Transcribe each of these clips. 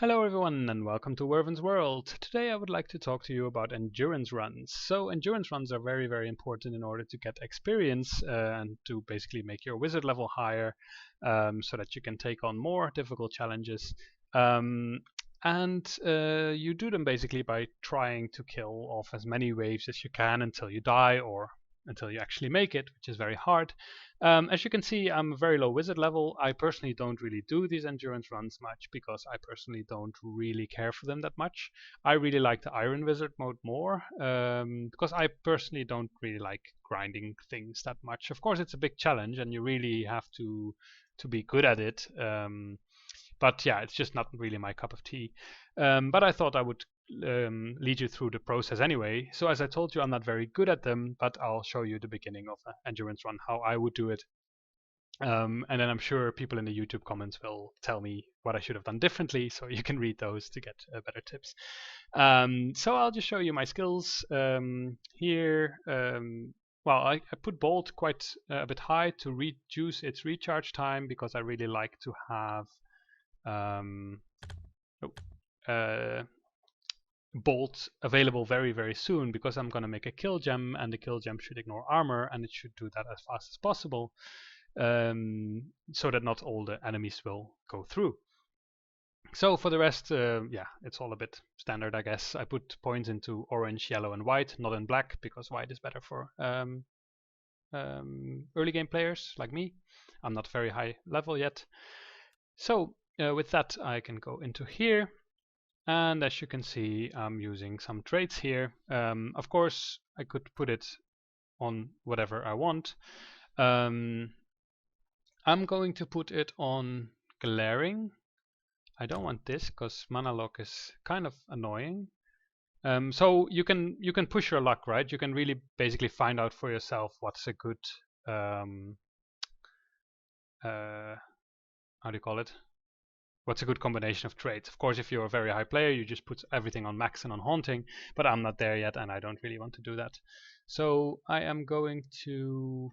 Hello everyone and welcome to Werven's World. Today I would like to talk to you about endurance runs. So endurance runs are very important in order to get experience and to basically make your wizard level higher so that you can take on more difficult challenges. You do them basically by trying to kill off as many waves as you can until you die or until you actually make it, which is very hard. As you can see, I'm a very low wizard level. I personally don't really do these endurance runs much because I personally don't really care for them that much. I really like the Iron Wizard mode more because I personally don't really like grinding things that much. Of course, it's a big challenge and you really have to be good at it. But yeah, it's just not really my cup of tea. But I thought I would lead you through the process anyway. So as I told you, I'm not very good at them, but I'll show you the beginning of an endurance run, how I would do it. And then I'm sure people in the YouTube comments will tell me what I should have done differently, so you can read those to get better tips. So I'll just show you my skills here. Well, I put Bolt quite a bit high to reduce its recharge time because I really like to have Bolt available very soon because I'm going to make a kill gem and the kill gem should ignore armor and it should do that as fast as possible so that not all the enemies will go through. So for the rest, yeah, it's all a bit standard, I guess. I put points into orange, yellow and white, not in black because white is better for early game players like me. I'm not very high level yet. So with that I can go into here. And as you can see, I'm using some traits here. Of course, I could put it on whatever I want. I'm going to put it on glaring. I don't want this because mana lock is kind of annoying. So you can push your luck, right? You can really basically find out for yourself what's a good how do you call it? What's a good combination of traits? Of course, if you're a very high player, you just put everything on max and on haunting, but I'm not there yet and I don't really want to do that. So I am going to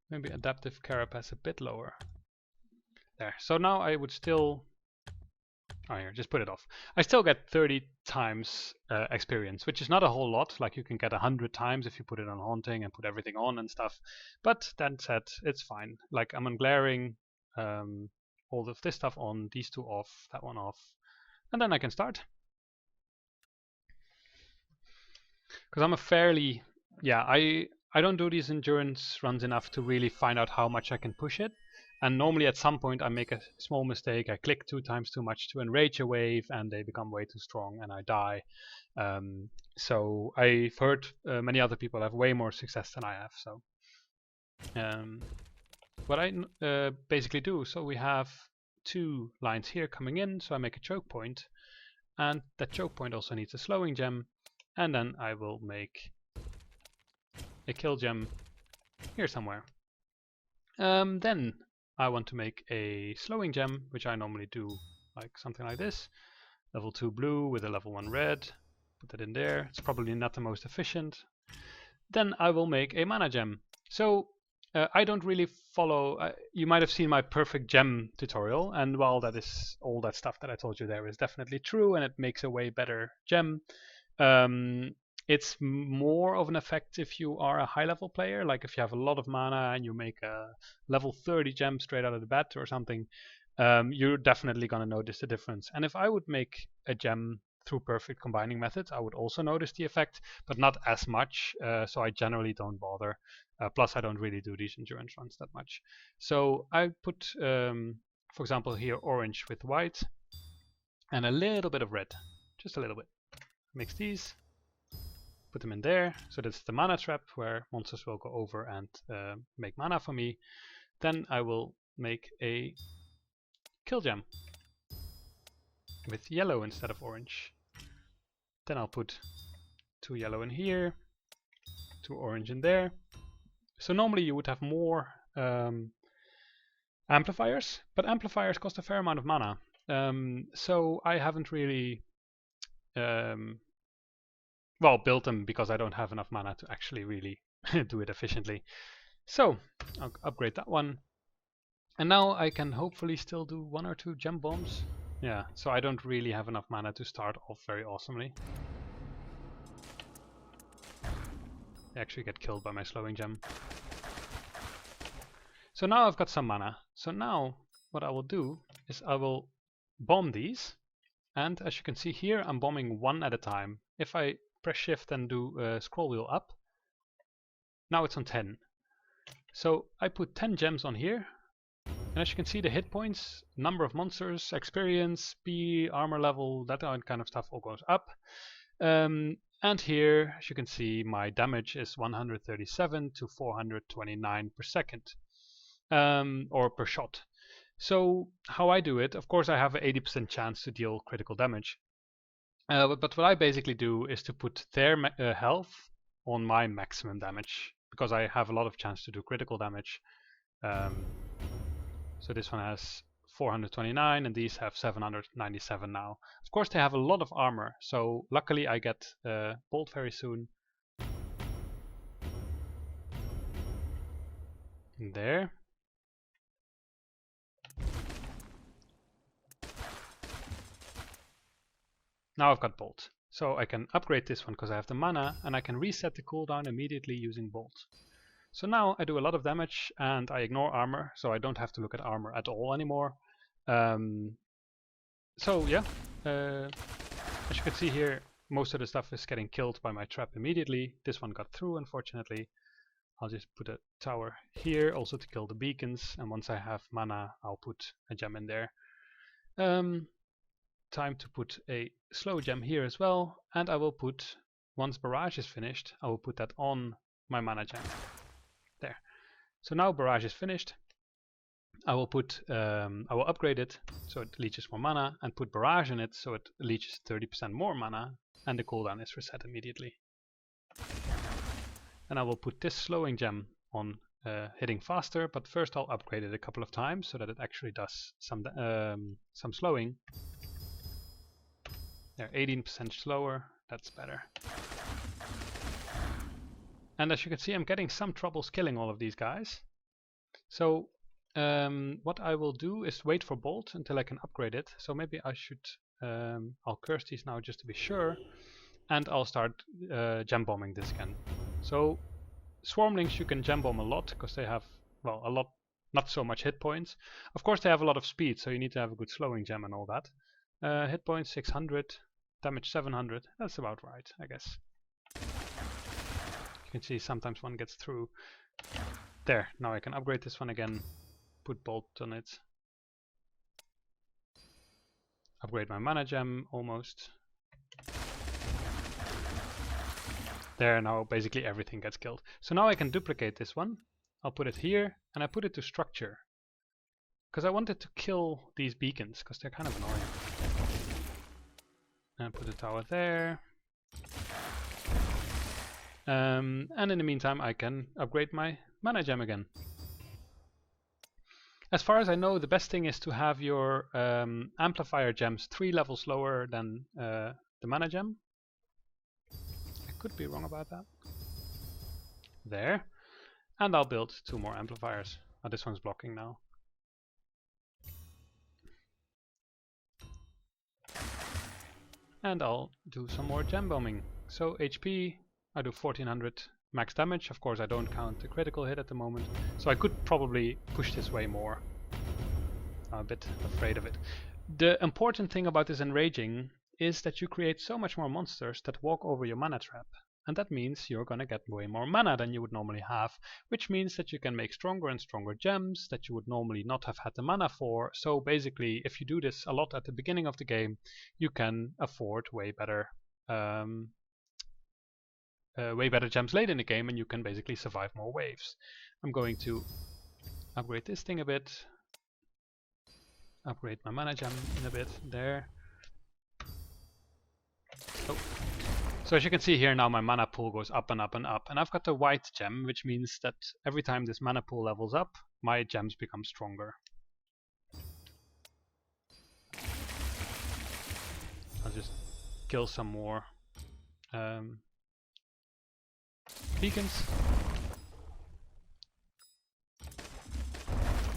maybe adaptive carapace a bit lower. There. So now I would still here, just put it off. I still get 30 times experience, which is not a whole lot. Like you can get 100 times if you put it on haunting and put everything on and stuff. But that said, it's fine. Like I'm on glaring, all of this stuff on, these two off, that one off, and then I can start. Because I'm a fairly, yeah, I don't do these endurance runs enough to really find out how much I can push it. And normally at some point I make a small mistake, I click 2 times too much to enrage a wave and they become way too strong and I die. So I've heard many other people have way more success than I have. So what I basically do, so we have 2 lines here coming in, so I make a choke point and that choke point also needs a slowing gem and then I will make a kill gem here somewhere. Then I want to make a slowing gem, which I normally do like something like this. Level 2 blue with a level 1 red. Put that in there. It's probably not the most efficient. Then I will make a mana gem. So I don't really follow, you might have seen my perfect gem tutorial, and while that is all that stuff that I told you there is definitely true and it makes a way better gem, it's more of an effect if you are a high level player, like if you have a lot of mana and you make a level 30 gem straight out of the bat or something, you're definitely going to notice the difference. And if I would make a gem through perfect combining methods, I would also notice the effect, but not as much, so I generally don't bother. Plus I don't really do these endurance runs that much. So I put, for example here, orange with white and a little bit of red, just a little bit. Mix these. Put them in there, so that's the mana trap where monsters will go over and make mana for me. Then I will make a kill gem with yellow instead of orange. Then I'll put 2 yellow in here, 2 orange in there. So normally you would have more amplifiers, but amplifiers cost a fair amount of mana. So I haven't really built them because I don't have enough mana to actually really do it efficiently. So I'll upgrade that one. And now I can hopefully still do 1 or 2 gem bombs. Yeah, so I don't really have enough mana to start off very awesomely. I actually get killed by my slowing gem. So now I've got some mana. So now what I will do is I will bomb these. And as you can see here, I'm bombing one at a time. If I press shift and do scroll wheel up, now it's on 10. So I put 10 gems on here. And as you can see, the hit points, number of monsters, experience, speed, armor level, that kind of stuff all goes up. And here, as you can see, my damage is 137 to 429 per second, or per shot. So how I do it, of course I have an 80% chance to deal critical damage. But what I basically do is to put their health on my maximum damage, because I have a lot of chance to do critical damage. So this one has 429 and these have 797 now. Of course they have a lot of armor, so luckily I get bolt very soon. There. Now I've got bolt. So I can upgrade this one because I have the mana, and I can reset the cooldown immediately using bolt. So now I do a lot of damage and I ignore armor, so I don't have to look at armor at all anymore. So yeah, as you can see here, most of the stuff is getting killed by my trap immediately. This one got through, unfortunately. I'll just put a tower here also to kill the beacons, and once I have mana I'll put a gem in there. Time to put a slow gem here as well, and I will put, once barrage is finished, I will put that on my mana gem. There. So now barrage is finished. I will upgrade it so it leeches more mana, and put barrage in it so it leeches 30% more mana, and the cooldown is reset immediately. And I will put this slowing gem on hitting faster, but first I'll upgrade it a couple of times so that it actually does some slowing. They're 18% slower, that's better. And as you can see, I'm getting some troubles killing all of these guys. So what I will do is wait for bolt until I can upgrade it. So maybe I should, I'll curse these now just to be sure, and I'll start gem bombing this again. So swarmlings you can gem bomb a lot because they have, well, a lot, not so much hit points. Of course they have a lot of speed, so you need to have a good slowing gem and all that. Hit points 600, damage 700, that's about right, I guess. You can see sometimes one gets through. There, now I can upgrade this one again, put bolt on it. Upgrade my mana gem almost. There, now basically everything gets killed. So now I can duplicate this one. I'll put it here, and I put it to structure. Because I wanted to kill these beacons, because they're kind of annoying. And put a tower there. And in the meantime I can upgrade my mana gem again. As far as I know, the best thing is to have your amplifier gems 3 levels lower than the mana gem. I could be wrong about that. There. And I'll build 2 more amplifiers. Oh, this one's blocking now. And I'll do some more gem bombing. So HP, I do 1400 max damage. Of course I don't count the critical hit at the moment, so I could probably push this way more. I'm a bit afraid of it. The important thing about this enraging is that you create so much more monsters that walk over your mana trap, and that means you're gonna get way more mana than you would normally have, which means that you can make stronger and stronger gems that you would normally not have had the mana for. So basically, if you do this a lot at the beginning of the game, you can afford way better gems late in the game, and you can basically survive more waves. I'm going to upgrade this thing a bit, upgrade my mana gem in a bit, there. Oh. So as you can see here now, my mana pool goes up and up and up, and I've got the white gem, which means that every time this mana pool levels up, my gems become stronger. I'll just kill some more beacons.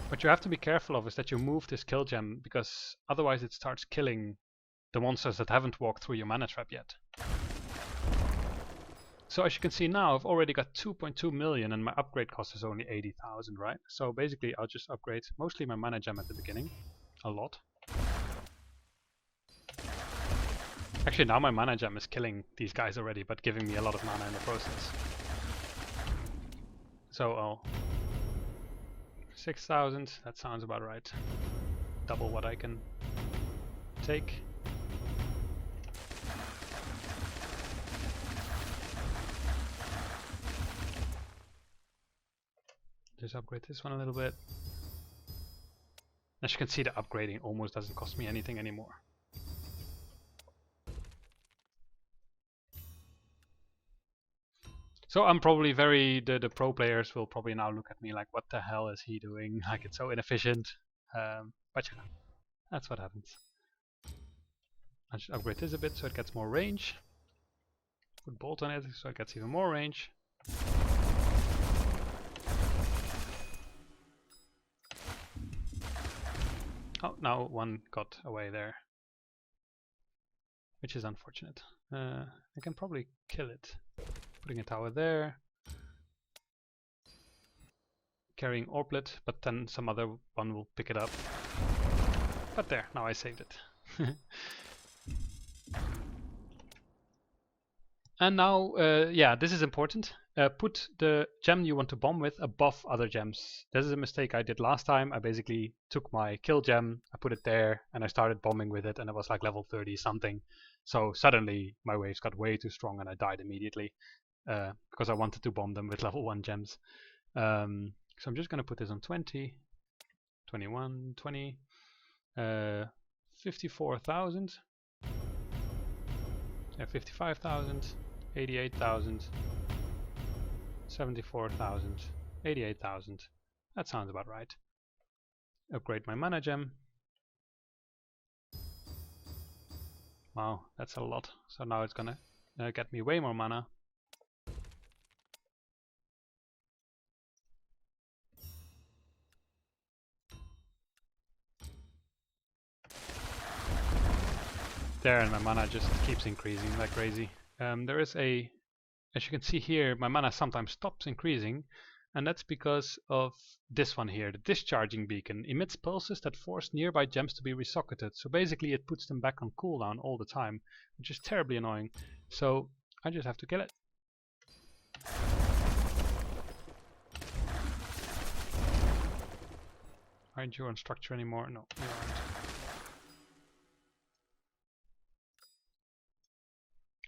What you have to be careful of is that you move this kill gem, because otherwise it starts killing the monsters that haven't walked through your mana trap yet. So as you can see now, I've already got 2.2 million and my upgrade cost is only 80,000, right? So basically I'll just upgrade mostly my mana gem at the beginning, a lot. Actually now my mana gem is killing these guys already, but giving me a lot of mana in the process. So I'll 6,000, that sounds about right. Double what I can take. Just upgrade this one a little bit. As you can see, the upgrading almost doesn't cost me anything anymore. So I'm probably the pro players will probably now look at me like, what the hell is he doing? Like, it's so inefficient. But yeah, that's what happens. I'll just upgrade this a bit so it gets more range. Put bolt on it so it gets even more range. Oh, now one got away there, which is unfortunate. I can probably kill it. Putting a tower there. Carrying Orblet, but then some other one will pick it up. But there, now I saved it. And now, yeah, this is important. Put the gem you want to bomb with above other gems. This is a mistake I did last time. I basically took my kill gem, I put it there, and I started bombing with it, and it was like level 30 something. So suddenly my waves got way too strong and I died immediately because I wanted to bomb them with level 1 gems. So I'm just going to put this on 20, 21, 20, 54,000, 55,000, 88,000, 74,000, 88,000. That sounds about right. Upgrade my mana gem. Wow, that's a lot. So now it's gonna get me way more mana. There, and my mana just keeps increasing like crazy. There is a, as you can see here, my mana sometimes stops increasing, and that's because of this one here. The discharging beacon emits pulses that force nearby gems to be resocketed. So basically it puts them back on cooldown all the time, which is terribly annoying. So I just have to kill it. Aren't you on structure anymore? No, you aren't.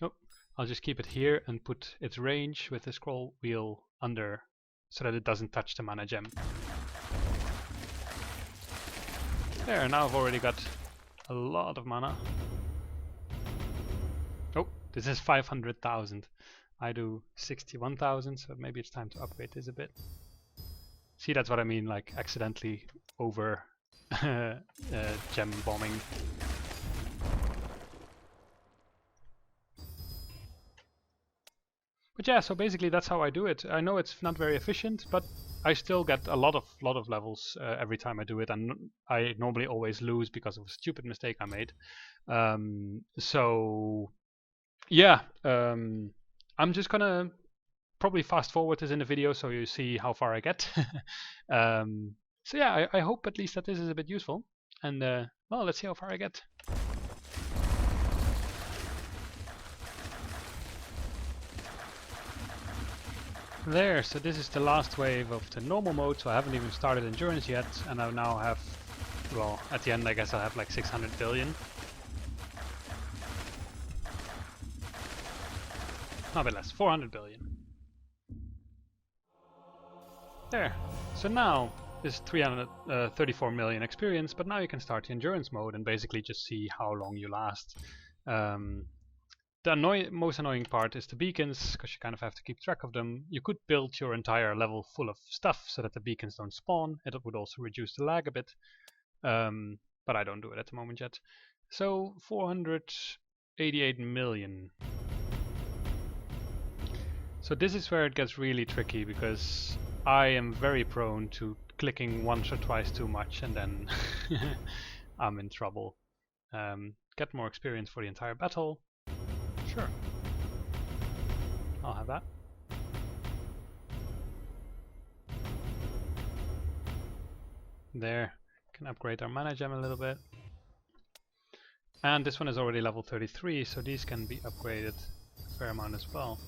Oh, I'll just keep it here and put its range with the scroll wheel under so that it doesn't touch the mana gem. There, now I've already got a lot of mana. Oh, this is 500,000. I do 61,000, so maybe it's time to upgrade this a bit. See, that's what I mean, like accidentally over gem bombing. But yeah, so basically that's how I do it. I know it's not very efficient, but I still get a lot of levels every time I do it, and I normally always lose because of a stupid mistake I made. So yeah, I'm just gonna probably fast forward this in the video so you see how far I get. So yeah, I hope at least that this is a bit useful, and well, let's see how far I get. There, so this is the last wave of the normal mode, so I haven't even started endurance yet, and I now have, well, at the end I guess I'll have like 600 billion. No, a bit less, 400 billion. There, so now this is 334 million experience, but now you can start the endurance mode and basically just see how long you last. The most annoying part is the beacons, because you kind of have to keep track of them. You could build your entire level full of stuff so that the beacons don't spawn. It would also reduce the lag a bit, but I don't do it at the moment yet. So 488 million. So this is where it gets really tricky, because I am very prone to clicking once or twice too much and then I'm in trouble. Get more experience for the entire battle. Sure. I'll have that. There. Can upgrade our mana gem a little bit. And this one is already level 33, so these can be upgraded a fair amount as well.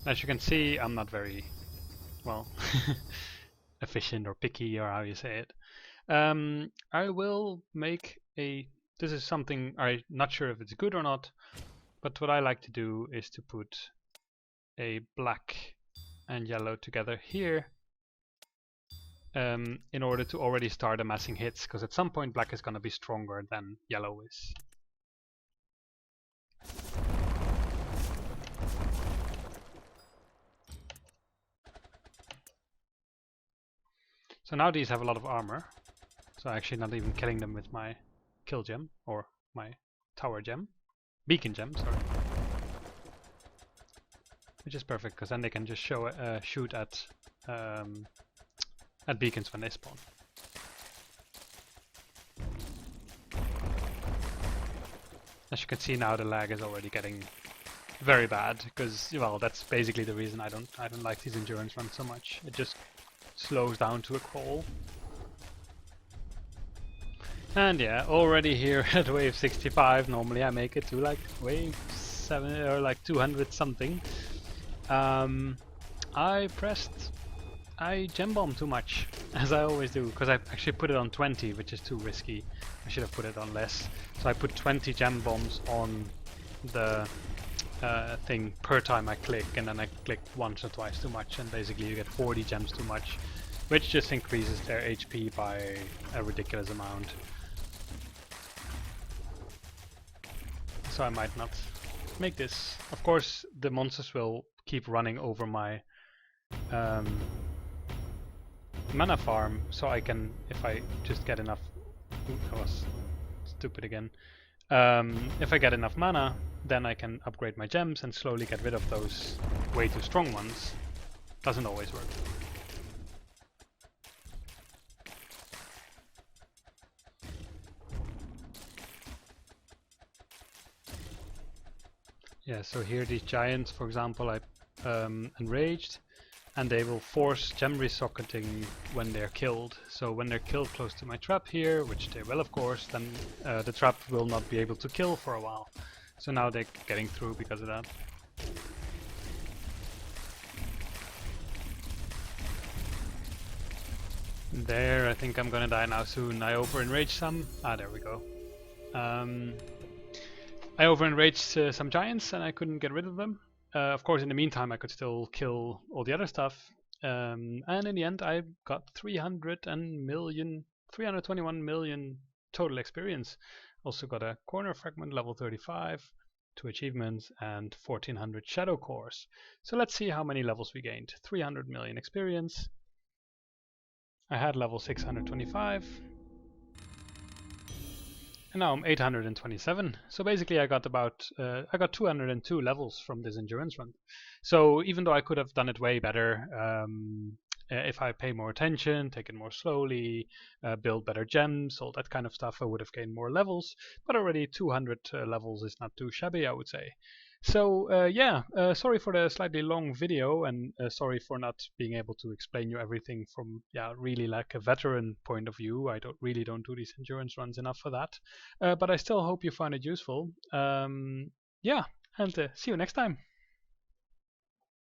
As you can see, I'm not very, well, efficient or picky, or how you say it. I will make a, this is something I'm not sure if it's good or not, but what I like to do is to put a black and yellow together here in order to already start amassing hits, because at some point black is going to be stronger than yellow is. So now these have a lot of armor, so I'm actually not even killing them with my kill gem or my tower gem, beacon gem, sorry. Which is perfect, because then they can just shoot at beacons when they spawn. As you can see now, the lag is already getting very bad, because, well, that's basically the reason I don't like these endurance runs so much. It just slows down to a crawl. And yeah, already here at wave 65. Normally I make it to like wave 7 or like 200 something. I gem bomb too much, as I always do, because I actually put it on 20, which is too risky. I should have put it on less. So I put 20 gem bombs on the thing per time I click, and then I click once or twice too much, and basically you get 40 gems too much, which just increases their HP by a ridiculous amount. So I might not make this. Of course, the monsters will keep running over my mana farm, so I can, if I just get enough, I was stupid again. If I get enough mana, then I can upgrade my gems and slowly get rid of those way too strong ones. Doesn't always work. Yeah, so here these giants, for example, I enraged, and they will force gem resocketing when they're killed. So when they're killed close to my trap here, which they will of course, then the trap will not be able to kill for a while. So now they're getting through because of that. There, I think I'm gonna die now soon. I over-enraged some. Ah, there we go. I over-enraged some giants and I couldn't get rid of them. Of course, in the meantime, I could still kill all the other stuff. And in the end, I got 321 million total experience. Also got a corner fragment level 35, 2 achievements, and 1400 shadow cores. So let's see how many levels we gained. 300 million experience. I had level 625. And now I'm 827. So basically I got about, I got 202 levels from this endurance run. So even though I could have done it way better, if I pay more attention, take it more slowly, build better gems, all that kind of stuff, I would have gained more levels. But already 200 levels is not too shabby, I would say. So yeah, sorry for the slightly long video, and sorry for not being able to explain you everything from really like a veteran point of view. I really don't do these endurance runs enough for that, but I still hope you find it useful. Yeah, and see you next time.